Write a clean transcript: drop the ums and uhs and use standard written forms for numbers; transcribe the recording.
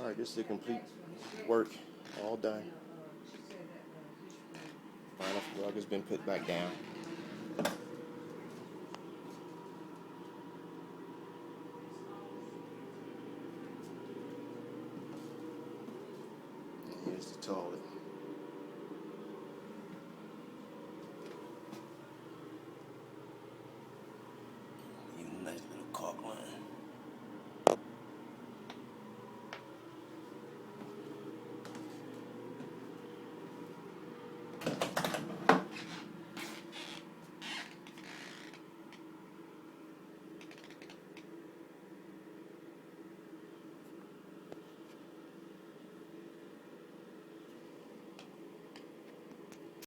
Alright, this is the complete work, all done. Final rug has been put back down. Here's the toilet.